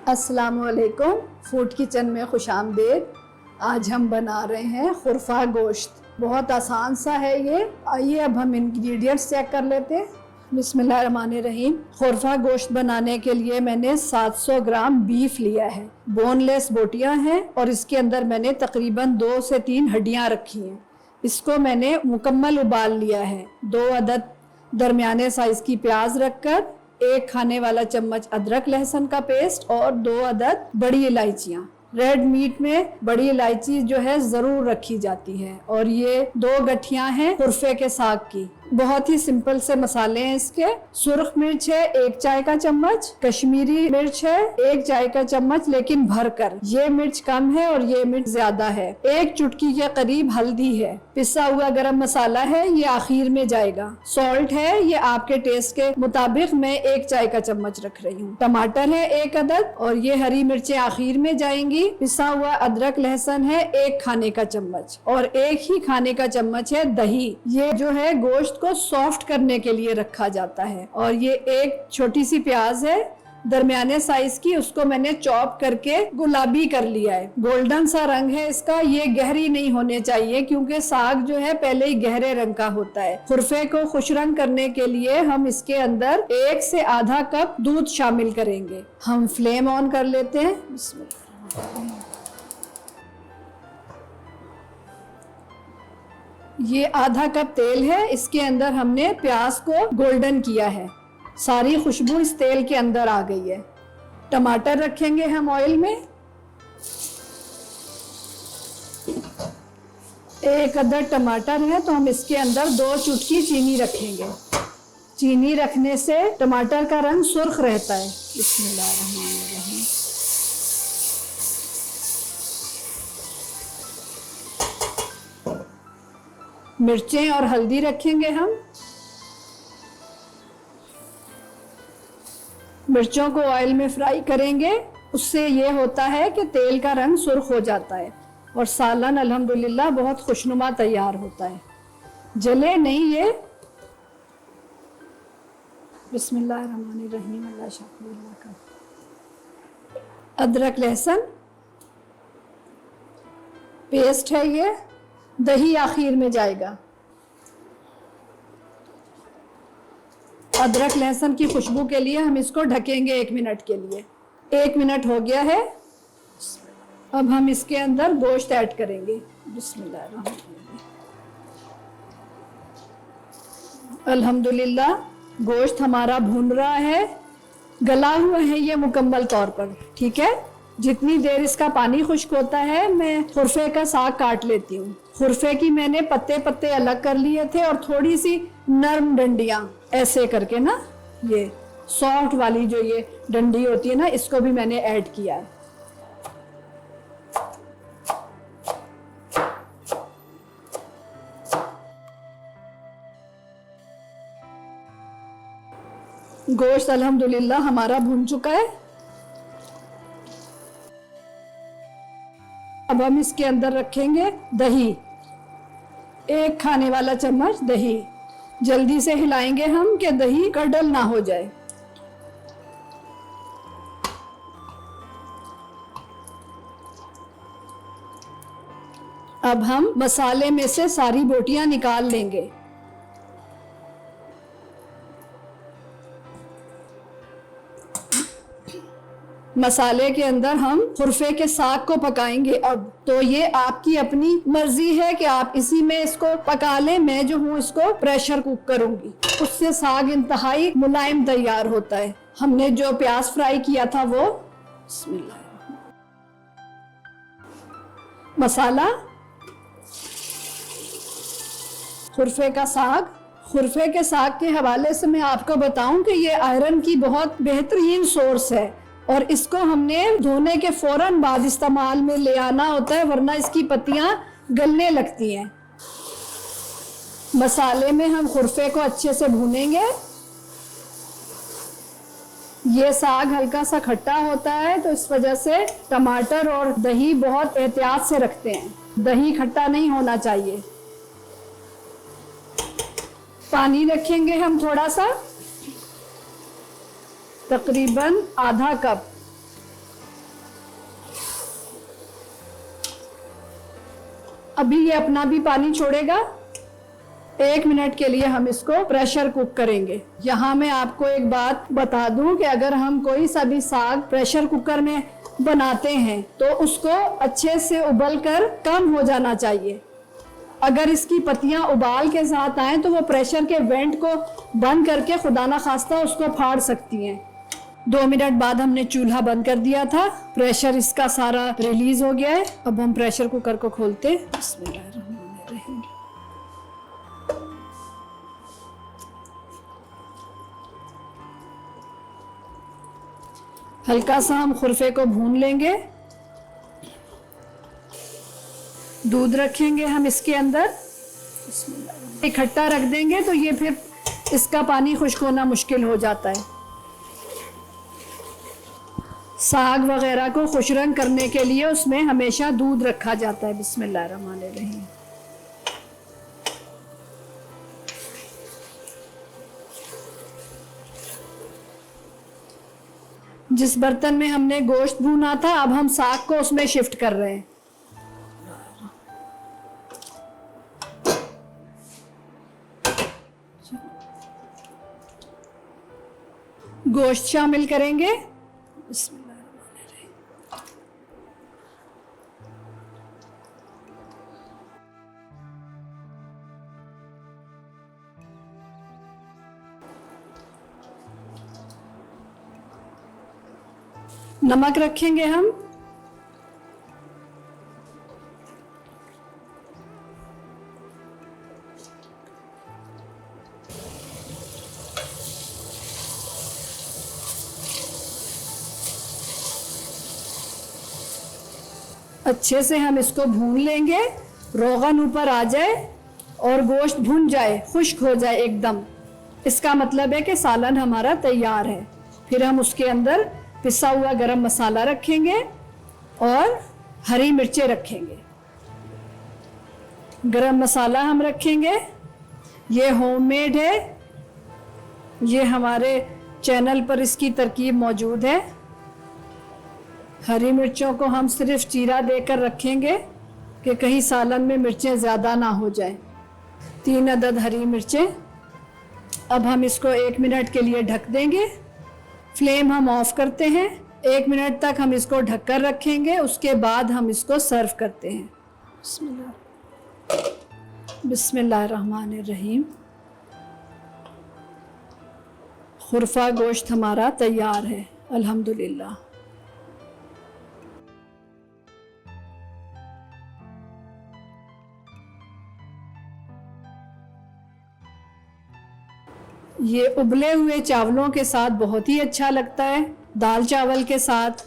अस्सलामुअलैकुम, food kitchen में खुशामदीद। आज हम बना रहे हैं खुरफा गोश्त। बहुत आसान सा है ये। आइए अब हम इंग्रेडिएंट्स चेक कर लेते हैं। बिस्मिल्लाहिर्रहमानिर्रहीम। खुरफा गोश्त बनाने के लिए मैंने 700 ग्राम बीफ लिया है। बोनलेस बोटियां हैं और इसके अंदर मैंने तकरीबन 2 से 3 हड्डियां रखी हैं। इसको मैंने मुकम्मल उबाल लिया है। 2 अदद दरमियाने साइज़ की प्याज रखकर 1 खाने वाला चम्मच अदरक लहसुन का पेस्ट और 2 अदद बड़ी इलायचियाँ। रेड मीट में बड़ी इलायची जो है ज़रूर रखी जाती है। और ये 2 गठियाँ हैं खुरफे के साग की। बहुत ही सिंपल से मसाले हैं इसके। सुर्ख मिर्च है 1 चाय का चम्मच, कश्मीरी मिर्च है 1 चाय का चम्मच लेकिन भरकर। ये मिर्च कम है और ये मिर्च ज्यादा है। 1 चुटकी के करीब हल्दी है। पिसा हुआ गरम मसाला है, ये आखिर में जाएगा। सॉल्ट है, ये आपके टेस्ट के मुताबिक मैं 1 चाय का चम्मच रख रही हूँ। टमाटर है 1 अदद और ये हरी मिर्चें आखिर में जाएंगी। पिसा हुआ अदरक लहसुन है 1 खाने का चम्मच और 1 ही खाने का चम्मच है दही। ये जो है गोश्त को सॉफ्ट करने के लिए रखा जाता है। और ये 1 छोटी सी प्याज है दरमियाने साइज की, उसको मैंने चॉप करके गुलाबी कर लिया है। गोल्डन सा रंग है इसका। ये गहरी नहीं होने चाहिए क्योंकि साग जो है पहले ही गहरे रंग का होता है। खुरफे को खुश रंग करने के लिए हम इसके अंदर 1 से आधा कप दूध शामिल करेंगे। हम फ्लेम ऑन कर लेते हैं। ये आधा कप तेल है, इसके अंदर हमने प्याज को गोल्डन किया है। सारी खुशबू इस तेल के अंदर आ गई है। टमाटर रखेंगे हम ऑयल में। 1 अदद टमाटर है तो हम इसके अंदर 2 चुटकी चीनी रखेंगे। चीनी रखने से टमाटर का रंग सुर्ख रहता है। बिस्मिल्लाहिर्रहमानिर्रहीम। मिर्चें और हल्दी रखेंगे हम। मिर्चों को ऑयल में फ्राई करेंगे, उससे ये होता है कि तेल का रंग सुर्ख हो जाता है और सालन अल्हम्दुलिल्लाह बहुत खुशनुमा तैयार होता है। जले नहीं ये। बिस्मिल्लाहिर्रहमानिर्रहीम। अल्लाह शाकिर का। अदरक लहसुन पेस्ट है ये। दही आखिर में जाएगा। अदरक लहसुन की खुशबू के लिए हम इसको ढकेंगे 1 मिनट के लिए। 1 मिनट हो गया है। अब हम इसके अंदर गोश्त ऐड करेंगे। बिस्मिल्लाहिर्रहमानिर्रहीम। अल्हम्दुलिल्लाह गोश्त हमारा भून रहा है, गला हुआ है ये मुकम्मल तौर पर। ठीक है, जितनी देर इसका पानी खुश्क होता है मैं खुरफे का साग काट लेती हूँ। खुरफे की मैंने पत्ते पत्ते अलग कर लिए थे और थोड़ी सी नरम डंडियाँ ऐसे करके ना, ये सॉफ्ट वाली जो ये डंडी होती है ना, इसको भी मैंने ऐड किया है। गोश्त अल्हम्दुलिल्लाह हमारा भुन चुका है। अब हम इसके अंदर रखेंगे दही। 1 खाने वाला चम्मच दही। जल्दी से हिलाएंगे हम कि दही कडल ना हो जाए। अब हम मसाले में से सारी बोटियां निकाल लेंगे। मसाले के अंदर हम खुरफे के साग को पकाएंगे। अब तो ये आपकी अपनी मर्जी है कि आप इसी में इसको पका लें। मैं जो हूँ इसको प्रेशर कुक करूंगी, उससे साग इंतहाई मुलायम तैयार होता है। हमने जो प्याज फ्राई किया था वो। मसाला, खुरफे का साग। खुरफे के साग के हवाले से मैं आपको बताऊं कि ये आयरन की बहुत बेहतरीन सोर्स है और इसको हमने धोने के फौरन बाद इस्तेमाल में ले आना होता है, वरना इसकी पत्तियां गलने लगती हैं। मसाले में हम खुरफे को अच्छे से भूनेंगे। ये साग हल्का सा खट्टा होता है तो इस वजह से टमाटर और दही बहुत एहतियात से रखते हैं। दही खट्टा नहीं होना चाहिए। पानी रखेंगे हम थोड़ा सा, तकरीबन आधा कप। अभी ये अपना भी पानी छोड़ेगा। 1 मिनट के लिए हम इसको प्रेशर कुक करेंगे। यहाँ मैं आपको एक बात बता दूं कि अगर हम कोई सा भी साग प्रेशर कुकर में बनाते हैं तो उसको अच्छे से उबल कर कम हो जाना चाहिए। अगर इसकी पत्तियां उबाल के साथ आए तो वो प्रेशर के वेंट को बंद करके खुदा ना खास्ता उसको फाड़ सकती हैं। 2 मिनट बाद हमने चूल्हा बंद कर दिया था, प्रेशर इसका सारा रिलीज हो गया है। अब हम प्रेशर कुकर को खोलते। बिस्मिल्लाहिर्रहमानिर्रहीम। हल्का सा हम खुरफे को भून लेंगे। दूध रखेंगे हम इसके अंदर, इकट्ठा रख देंगे तो ये फिर इसका पानी खुश्क होना मुश्किल हो जाता है। साग वगैरह को खुश रंग करने के लिए उसमें हमेशा दूध रखा जाता है। बिस्मिल्लाहिर्रहमानिर्रहीम। जिस बर्तन में हमने गोश्त भूना था अब हम साग को उसमें शिफ्ट कर रहे हैं। गोश्त शामिल करेंगे। नमक रखेंगे हम। अच्छे से हम इसको भून लेंगे, रोगन ऊपर आ जाए और गोश्त भुन जाए, खुश्क हो जाए एकदम, इसका मतलब है कि सालन हमारा तैयार है। फिर हम उसके अंदर पिसा हुआ गरम मसाला रखेंगे और हरी मिर्चें रखेंगे। गरम मसाला हम रखेंगे, ये होममेड है, ये हमारे चैनल पर इसकी तरकीब मौजूद है। हरी मिर्चों को हम सिर्फ चीरा देकर रखेंगे कि कहीं सालन में मिर्चें ज़्यादा ना हो जाए। 3 अदद हरी मिर्चें। अब हम इसको 1 मिनट के लिए ढक देंगे। फ्लेम हम ऑफ करते हैं। 1 मिनट तक हम इसको ढककर रखेंगे, उसके बाद हम इसको सर्व करते हैं। बिस्मिल्लाहिर्रहमानिर्रहीम। खुरफा गोश्त हमारा तैयार है, अल्हम्दुलिल्लाह। ये उबले हुए चावलों के साथ बहुत ही अच्छा लगता है, दाल चावल के साथ,